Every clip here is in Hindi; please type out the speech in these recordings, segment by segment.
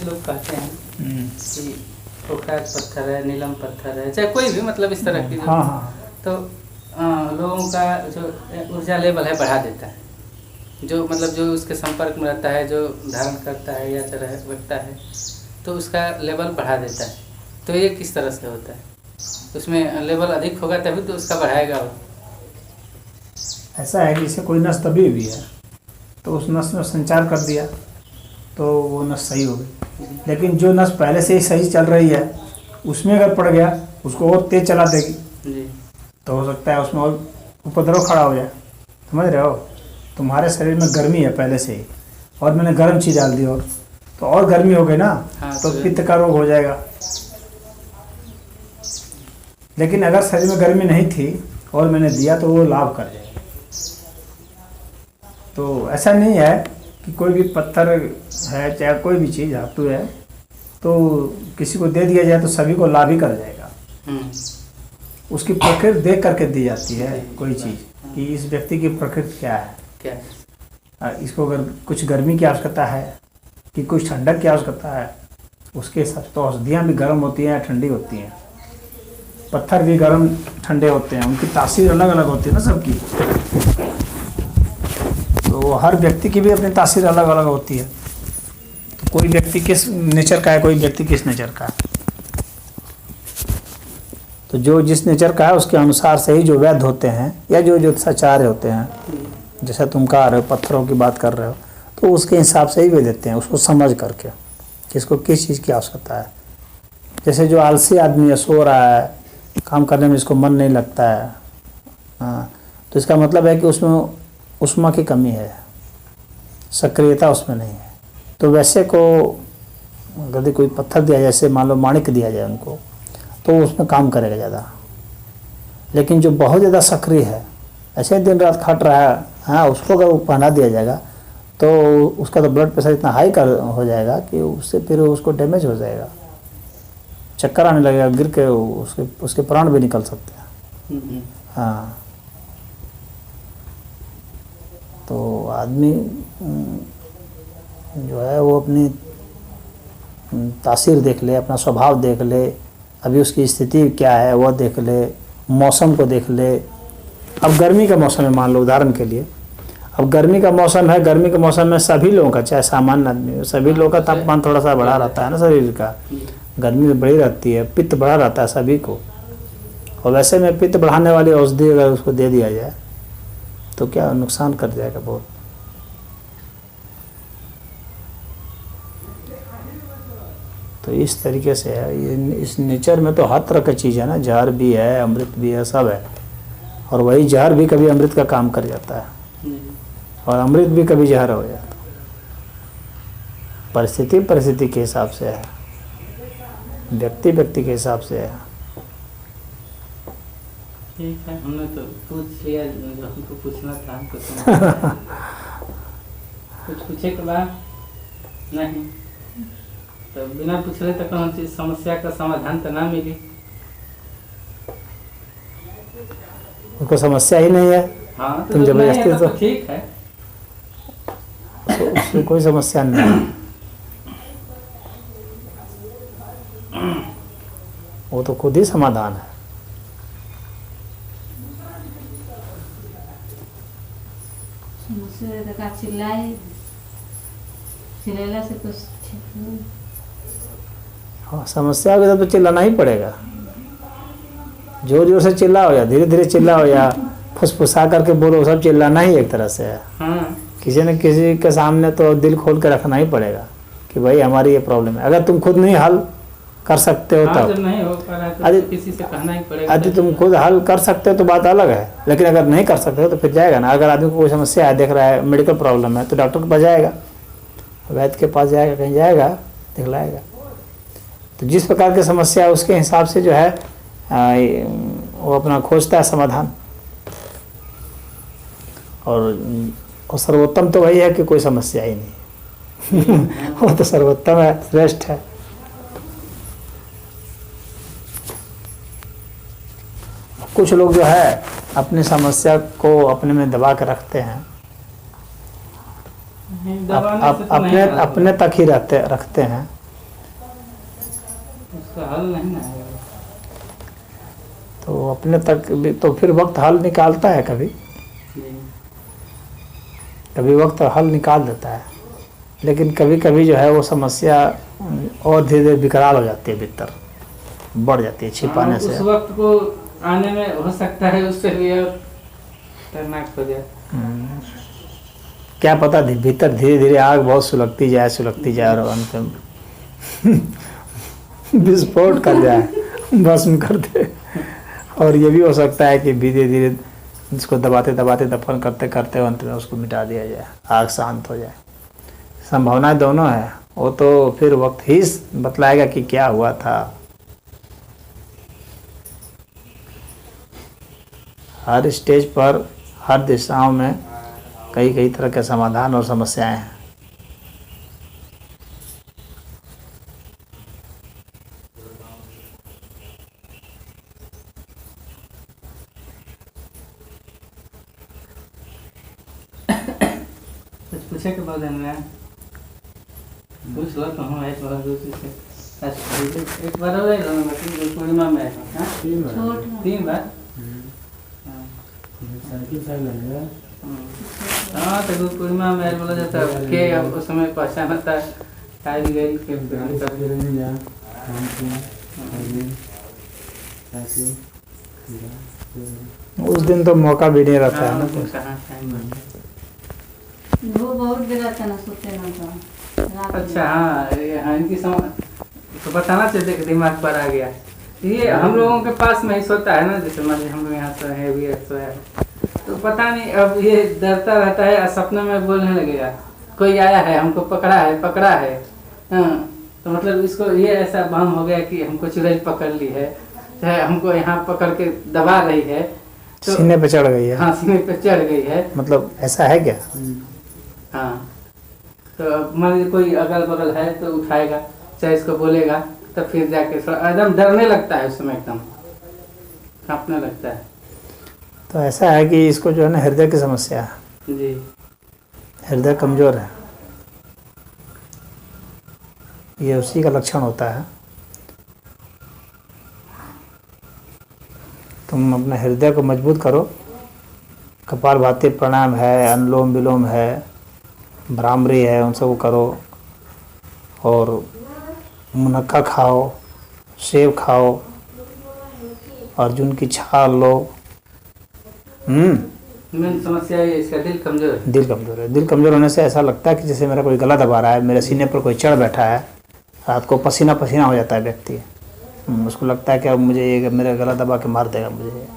लोग कहते हैं कि पोखराज पत्थर है, नीलम पत्थर है, चाहे कोई भी मतलब इस तरह की जो, हाँ हाँ, तो लोगों का जो ऊर्जा लेवल है बढ़ा देता है, जो मतलब जो उसके संपर्क में रहता है, जो धारण करता है या रखता है, तो उसका लेवल बढ़ा देता है। तो ये किस तरह से होता है? उसमें लेवल अधिक होगा तभी तो उसका बढ़ाएगा वो। ऐसा है कि जैसे कोई नस दबी हुई है तो उस नस में संचार कर दिया तो वो नस सही हो गई, लेकिन जो नस पहले से ही सही चल रही है उसमें अगर पड़ गया उसको और तेज चला देगी जी। तो हो सकता है उसमें और उपद्रव खड़ा हो जाए। समझ रहे हो? तुम्हारे शरीर में गर्मी है पहले से ही और मैंने गर्म चीज़ डाल दी और गर्मी हो गई ना, हाँ, तो पित्त का रोग हो जाएगा। लेकिन अगर शरीर में गर्मी नहीं थी और मैंने दिया तो वो लाभ कर जाएगा। तो ऐसा नहीं है कि कोई भी पत्थर है चाहे कोई भी चीज़ धातु है तो किसी को दे दिया जाए तो सभी को लाभ ही कर जाएगा। उसकी प्रकृति देख करके दी जाती है कोई चीज़ कि इस व्यक्ति की प्रकृति क्या है, क्या इसको अगर कुछ गर्मी की आवश्यकता है कि कुछ ठंडक की आवश्यकता है, उसके हिसाब से। तो औषधियाँ भी गर्म होती हैं ठंडी होती हैं, पत्थर भी गर्म ठंडे होते हैं, उनकी तासीर अलग अलग होती है ना सबकी। तो हर व्यक्ति की भी अपनी तासीर अलग अलग होती है। तो कोई व्यक्ति किस नेचर का है, कोई व्यक्ति किस नेचर का है, तो जो जिस नेचर का है उसके अनुसार से ही जो वैद्य होते हैं या जो ज्योतिषाचार्य होते हैं, जैसे तुम कह रहे हो पत्थरों की बात कर रहे हो, तो उसके हिसाब से ही वे देते हैं उसको समझ करके कि इसको किस चीज़ की आवश्यकता है। जैसे जो आलसी आदमी है, सो रहा है, काम करने में इसको मन नहीं लगता है, हाँ, तो इसका मतलब है कि उसमें उष्मा की कमी है, सक्रियता उसमें नहीं है। तो वैसे को यदि कोई पत्थर दिया जाए, जैसे मान लो माणिक दिया जाए उनको, तो उसमें काम करेगा ज़्यादा। लेकिन जो बहुत ज़्यादा सक्रिय है, ऐसे ही दिन रात खट रहा है, हाँ, उसको अगर पहना दिया जाएगा तो उसका तो ब्लड प्रेशर इतना हाई हो जाएगा कि उससे फिर उसको डैमेज हो जाएगा, चक्कर आने लगेगा, गिर के उसके प्राण भी निकल सकते हैं। हाँ, तो आदमी जो है वो अपनी तासीर देख ले, अपना स्वभाव देख ले, अभी उसकी स्थिति क्या है वो देख ले, मौसम को देख ले। अब गर्मी का मौसम है, मान लो उदाहरण के लिए, अब गर्मी का मौसम है, गर्मी के मौसम में सभी लोगों का, चाहे सामान्य आदमी, सभी लोगों का तापमान थोड़ा सा बढ़ा रहता है ना, शरीर का गर्मी में बढ़ी रहती है, पित्त बढ़ा रहता है सभी को। और वैसे में पित्त बढ़ाने वाली औषधि अगर उसको दे दिया जाए तो क्या नुकसान कर जाएगा बहुत। तो इस तरीके से है ये, इस नेचर में तो हर तरह की चीज़ है ना, जहर भी है, अमृत भी है, सब है। और वही जहर भी कभी अमृत का काम कर जाता है और अमृत भी कभी जहर हो जाता है। परिस्थिति के हिसाब से है, व्यक्ति के हिसाब से है। ठीक है, हमने तो पूछ लिया जो हमको पूछना था, हमको कुछ पूछे के बाद नहीं, तो बिना पूछले तो कौन सी समस्या का समाधान तो ना मिली। उनको समस्या ही नहीं है। हाँ, तुम जबरदस्ती तो ठीक है, उसमें कोई समस्या नहीं है, वो तो खुद ही समाधान है। हाँ, समस्या के तो चिल्लाना ही पड़ेगा, जोर जोर से चिल्लाओ या धीरे धीरे चिल्लाओ या फुसफुसा करके बोलो, सब चिल्लाना ही एक तरह से है। हाँ। किसी न किसी के सामने तो दिल खोल के रखना ही पड़ेगा कि भाई हमारी ये प्रॉब्लम है। अगर तुम खुद नहीं हल कर सकते हो तब, नहीं हो पा रहा तो किसी से कहना ही पड़ेगा। यदि तुम खुद हल कर सकते हो तो बात अलग है, लेकिन अगर नहीं कर सकते हो तो फिर जाएगा ना। अगर आदमी को कोई समस्या है, देख रहा है मेडिकल प्रॉब्लम है, तो डॉक्टर के पास जाएगा, वैद्य के पास जाएगा, कहीं जाएगा, दिखलाएगा। तो जिस प्रकार की समस्या है उसके हिसाब से जो है वो अपना खोजता है समाधान। और सर्वोत्तम तो वही है कि कोई समस्या ही नहीं वो तो सर्वोत्तम है, श्रेष्ठ है। कुछ लोग जो है अपनी समस्या को अपने में दबा के रखते हैं, अपने तक ही रखते हैं, तो हल नहीं ना है। तो अपने तक भी तो फिर वक्त हल निकालता है, कभी जी। कभी वक्त हल निकाल देता है, लेकिन कभी कभी जो है वो समस्या और धीरे धीरे विकराल हो जाती है, भीतर बढ़ जाती है छिपाने उस से। वक्त को आने में हो सकता है उससे भी और खतरनाक हो जाए। क्या पता भीतर धीरे धीरे आग बहुत सुलगती जाए और अंत में विस्फोट कर जाए, भस्म कर दे। और ये भी हो सकता है कि धीरे धीरे इसको दबाते दबाते दफन करते करते अंत में उसको मिटा दिया जाए, आग शांत हो जाए। संभावनाएं दोनों है, वो तो फिर वक्त ही बतलाएगा कि क्या हुआ था। हर स्टेज पर, हर दिशाओं में कई कई तरह के समाधान और समस्याएं हैं। कुछ पूछे के बाद में पूछ लो तो हम एक बार दूसरी से। अच्छा एक बार हो गई दोनों में, पूर्णिमा में हाँ 3 बार। हाँ तो गुरु पूर्णिमा में बोला जाता है के अब उस समय पहचान होता है आई गई के उस दिन तो मौका भी नहीं रहता है ना। तो कहाँ टाइम बनता वो बहुत गिराता ना सोते ना तो रात में। अच्छा हाँ इनकी समझ तो बताना चाहिए कि दिमाग पर आ गया। ये हम लोगों के पास में ही सोता है ना, जैसे मान लीजिए हम लोग यहाँ सोए हैं, भी सोया है, तो पता नहीं अब ये डरता रहता है, सपने में बोलने लगेगा कोई आया है हमको पकड़ा है। हाँ तो मतलब इसको ये ऐसा भ्रम हो गया कि हमको चुड़ैल पकड़ ली है, चाहे हमको यहाँ पकड़ के दबा रही है, तो सीने पे चढ़ गई है। हाँ सीने पे चढ़ गई है। मतलब ऐसा है क्या? हाँ तो अब मान लीजिए कोई अगल बगल है तो उठाएगा, चाहे इसको बोलेगा, तो फिर जाके थोड़ा एकदम डरने लगता है, उस समय एकदम कांपने लगता है। तो ऐसा है कि इसको जो है ना हृदय की समस्या है, जी हृदय कमजोर है, ये उसी का लक्षण होता है। तुम अपने हृदय को मजबूत करो, कपालभाति प्राणायाम है, अनुलोम विलोम है, भ्रामरी है, उन सबको करो, और मुनक्का खाओ, सेब खाओ, अर्जुन की छाल लो। मेन समस्या है इसका दिल कमजोर है। दिल कमज़ोर है। दिल कमज़ोर होने से ऐसा लगता है कि जैसे मेरा कोई गला दबा रहा है, मेरे सीने पर कोई चढ़ बैठा है, रात को पसीना पसीना हो जाता है व्यक्ति। उसको लगता है कि अब मुझे ये मेरा गला दबा के मार देगा मुझे।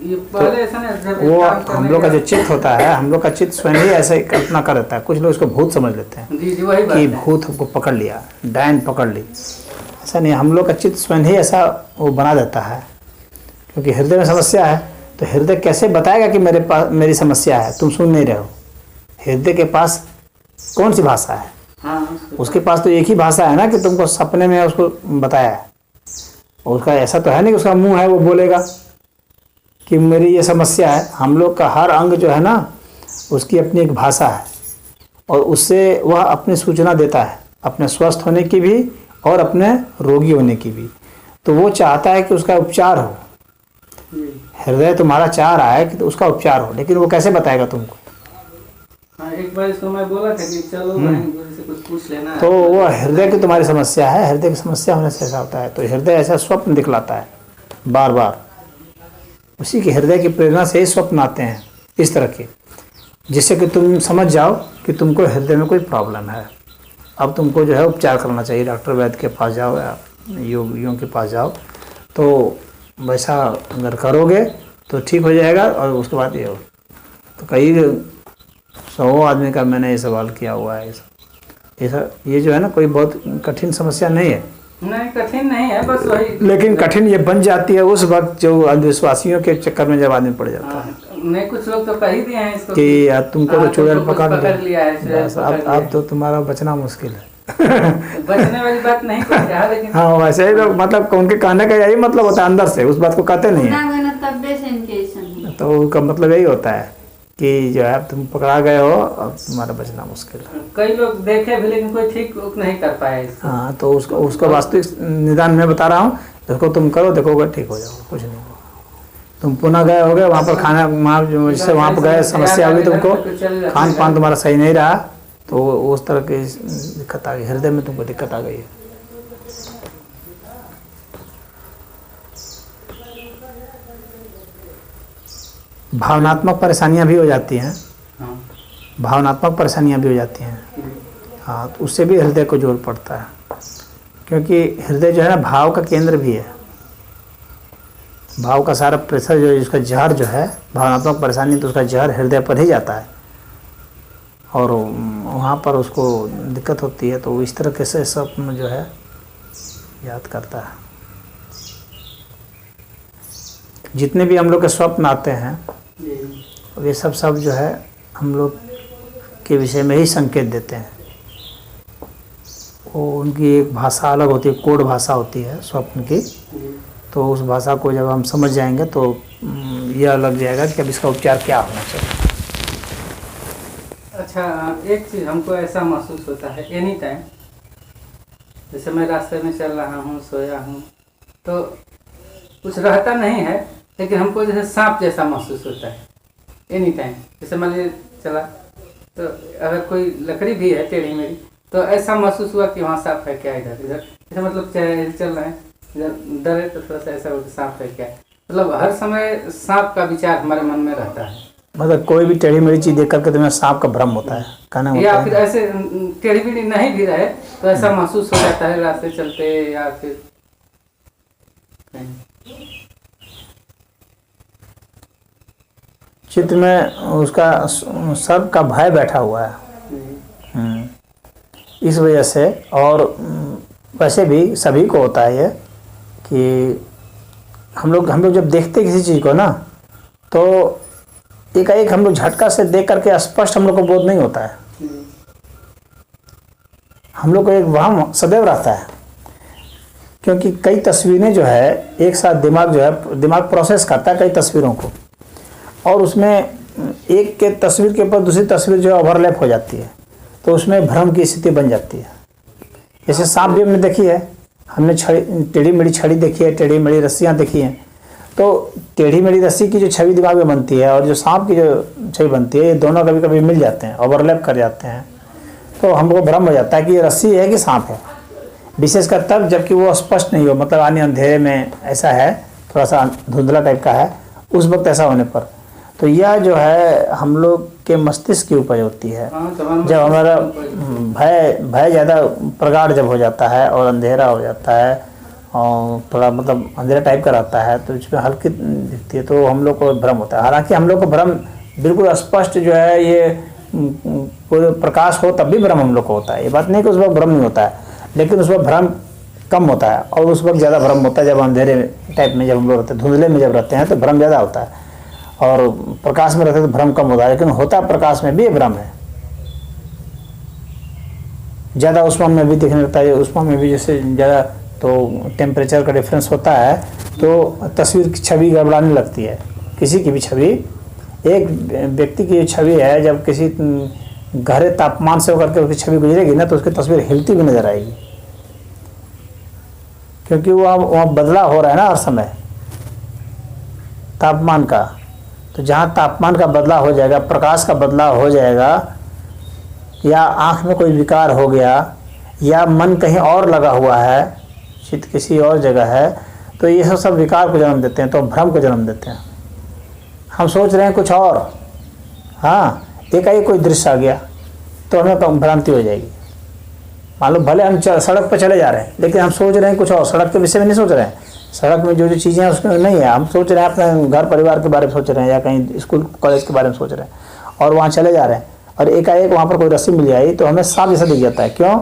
ये पहले ऐसा नहीं, जब वो काम करने हम लोग का का- जो चित्त होता है, हम लोग का चित्त स्वयं ही ऐसे ही कल्पना कर देता है। कुछ लोग इसको भूत समझ लेते हैं जी जी वही बात कि है। भूत हमको पकड़ लिया, डायन पकड़ ली। ऐसा नहीं, हम लोग का चित्त स्वयं ही ऐसा वो बना देता है, क्योंकि हृदय में समस्या है। तो हृदय कैसे बताएगा कि मेरे पास मेरी समस्या है, तुम सुन नहीं रहे हो। हृदय के पास कौन सी भाषा है? हाँ उसके पास तो एक ही भाषा है ना कि तुमको सपने में उसको बताया है। और उसका ऐसा तो है नहीं कि उसका मुंह है वो बोलेगा कि मेरी ये समस्या है। हम लोग का हर अंग जो है ना, उसकी अपनी एक भाषा है, और उससे वह अपनी सूचना देता है, अपने स्वस्थ होने की भी और अपने रोगी होने की भी। तो वो चाहता है कि उसका उपचार हो। हृदय तुम्हारा चाह रहा है कि तो उसका उपचार हो, लेकिन वो कैसे बताएगा तुमको? हाँ एक बार इसको मैं बोला था कि चलो बहन गुरु से कुछ पूछ लेना। तो वो हृदय की तुम्हारी समस्या है। हृदय की समस्या होने से ऐसा होता है। तो हृदय ऐसा स्वप्न दिखलाता है बार बार, उसी के हृदय की प्रेरणा से ही स्वप्न आते हैं इस तरह के, जिससे कि तुम समझ जाओ कि तुमको हृदय में कोई प्रॉब्लम है। अब तुमको जो है उपचार करना चाहिए, डॉक्टर वैद्य के पास जाओ या योगियों के पास जाओ। तो वैसा अगर करोगे तो ठीक हो जाएगा। और उसके बाद ये हो, तो कई 100 आदमी का मैंने ये सवाल किया हुआ है। ये जो है ना, कोई बहुत कठिन समस्या नहीं है। नहीं कठिन नहीं है, बस वही। लेकिन कठिन ये बन जाती है उस वक्त जो अंधविश्वासियों के चक्कर में जब आदमी पड़ जाता है नहीं कुछ लोग तो कह ही दिए हैं इसको कि यार तुमको तो चुड़ैल तुमको कुछ पकड़ लिया है, चुड़ैल बस पकड़ लिया अब तो तुम्हारा बचना मुश्किल है। बचने वाली बात नहीं कोई कहा, लेकिन हाँ वैसे ही तो मतलब उनके कहने का यही मतलब होता है, अंदर से उस बात को कहते नहीं है। ना गाना तब्बे से इनके ऐसा नहीं। तो उनका मतलब यही होता है कि जो है अब तुम पकड़ा गए हो, अब तुम्हारा बचना मुश्किल है। कई लोग देखे भी लेकिन कोई ठीक नहीं कर पाया इसको। हाँ, तो उसका वास्तविक निदान मैं बता रहा हूँ, देखो तुम करो, देखोगे ठीक हो जाओगे, कुछ नहीं होगा। तुम पुनः गए होगे वहाँ पर खाना, जैसे वहाँ पर गए समस्या हुई तुमको, खान पान तुम्हारा सही नहीं रहा, तो उस तरह की दिक्कत आ गई, हृदय में तुमको दिक्कत आ गई है। भावनात्मक परेशानियां भी हो जाती हैं, हाँ। भावनात्मक परेशानियां भी हो जाती हैं। हाँ, तो उससे भी हृदय को जोर पड़ता है, क्योंकि हृदय जो है ना भाव का केंद्र भी है। भाव का सारा प्रेशर जो उसका जहर जो है, भावनात्मक परेशानी तो उसका जहर हृदय पर ही जाता है और वहाँ पर उसको दिक्कत होती है। तो इस तरह से स्वप्न जो है याद करता है। जितने भी हम लोग के स्वप्न आते हैं वे सब जो है हम लोग के विषय में ही संकेत देते हैं। वो उनकी एक भाषा अलग होती है, कोड भाषा होती है स्वप्न की। तो उस भाषा को जब हम समझ जाएंगे तो यह लग जाएगा कि अब इसका उपचार क्या होना चाहिए। अच्छा, एक चीज़ हमको ऐसा महसूस होता है एनी टाइम, जैसे मैं रास्ते में चल रहा हूँ, सोया हूँ, तो कुछ रहता नहीं है लेकिन हमको जैसे सांप जैसा महसूस होता है एनी टाइम। जैसे मान लीजिए चला तो अगर कोई लकड़ी भी है टेढ़ी मेढ़ी तो ऐसा महसूस हुआ कि वहाँ सांप है क्या, इधर इधर जैसे मतलब चल रहे हैं, इधर डर है तो थोड़ा सा ऐसा होता सांप है क्या, मतलब हर समय सांप का विचार हमारे मन में रहता है। मतलब कोई भी टेढ़ी मेढ़ी चीज़ देख करके तुम्हें सांप का भ्रम होता है, कहना या होता फिर है। ऐसे टेढ़ी मेढ़ी नहीं भी रहे तो ऐसा महसूस हो जाता है रास्ते चलते या फिर चित्त में उसका सर्प का भय बैठा हुआ है। इस वजह से, और वैसे भी सभी को होता है ये कि हम लोग जब देखते किसी चीज़ को ना तो एकाएक हम लोग झटका से देख करके स्पष्ट हम लोग को बोध नहीं होता है। हम लोग को एक वहम सदैव रहता है, क्योंकि कई तस्वीरें जो है एक साथ दिमाग प्रोसेस करता है कई तस्वीरों को, और उसमें एक के तस्वीर के ऊपर दूसरी तस्वीर जो है ओवरलैप हो जाती है, तो उसमें भ्रम की स्थिति बन जाती है। जैसे सांप भी हमने देखी है, हमने टेढ़ी मेढ़ी छड़ी देखी है, टेढ़ी मेढ़ी रस्सियाँ देखी हैं, तो टेढ़ी मेढ़ी रस्सी की जो छवि दिमाग में बनती है और जो सांप की जो छवि बनती है, ये दोनों कभी कभी मिल जाते हैं, ओवरलैप कर जाते हैं, तो हमको भ्रम हो जाता है कि ये रस्सी है कि सांप है। विशेषकर तब जबकि वो स्पष्ट नहीं हो, मतलब आने अंधेरे में ऐसा है, थोड़ा सा धुंधला टाइप का है, उस वक्त ऐसा होने पर तो यह जो है हम लोग के मस्तिष्क की उपज होती है। जब हमारा भय ज़्यादा प्रगाढ़ जब हो जाता है और अंधेरा हो जाता है और थोड़ा मतलब अंधेरा टाइप का रहता है, तो इसमें हल्की दिखती है, तो हम लोग को भ्रम होता है। हालांकि हम लोग को भ्रम बिल्कुल स्पष्ट जो है, ये कोई प्रकाश हो तब भी भ्रम हम लोग को होता है। ये बात नहीं कि उस वक्त भ्रम नहीं होता है, लेकिन उस वक्त भ्रम कम होता है और उस वक्त ज़्यादा भ्रम होता है जब अंधेरे टाइप में जब हम लोग रहते हैं, धुंधले में जब रहते हैं तो भ्रम ज़्यादा होता है, और प्रकाश में रहते हैं तो भ्रम कम होता है। लेकिन होता प्रकाश में भी भ्रम है, ज़्यादा उष्मा में भी दिखने लगता है। उष्मा में भी जैसे ज़्यादा तो टेम्परेचर का डिफरेंस होता है तो तस्वीर की छवि गड़बड़ाने लगती है। किसी की भी छवि, एक व्यक्ति की छवि है, जब किसी गहरे तापमान से होकर के उसकी छवि गुजरेगी ना तो उसकी तस्वीर हिलती भी नजर आएगी, क्योंकि वहाँ बदलाव हो रहा है ना हर समय तापमान का। तो जहाँ तापमान का बदलाव हो जाएगा, प्रकाश का बदलाव हो जाएगा, या आँख में कोई विकार हो गया, या मन कहीं और लगा हुआ है, चित्त किसी और जगह है, तो ये सब विकार को जन्म देते हैं, तो भ्रम को जन्म देते हैं। हम सोच रहे हैं कुछ और, हाँ, एकाएक कोई दृश्य आ गया तो हमें भ्रांति हो जाएगी। मान लो भले हम सड़क पर चले जा रहे हैं लेकिन हम सोच रहे हैं कुछ और, सड़क के विषय में नहीं सोच रहे हैं। सड़क में जो जो चीज़ें हैं उसमें नहीं है, हम सोच रहे हैं अपने घर परिवार के बारे में सोच रहे हैं, या कहीं स्कूल कॉलेज के बारे में सोच रहे हैं, और वहाँ चले जा रहे हैं और एकाएक वहाँ पर कोई रस्सी मिल जाएगी तो हमें सांप जैसा दिख जाता है। क्यों?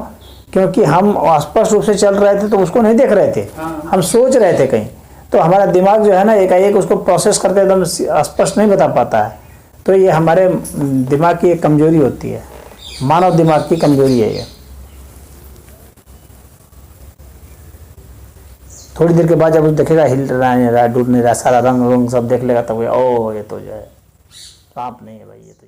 क्योंकि हम स्पष्ट रूप से चल रहे थे तो उसको नहीं देख रहे थे, हम सोच रहे थे कहीं, तो हमारा दिमाग जो है ना एकाएक उसको प्रोसेस करके एकदम स्पष्ट नहीं बता पाता है। तो ये हमारे दिमाग की एक कमजोरी होती है, मानव दिमाग की कमजोरी है ये। थोड़ी देर के बाद जब देखेगा हिल रहा है, डूब नहीं रहा, सारा रंग सब देख लेगा तब ओ ये तो जो है सांप नहीं है भाई, ये तो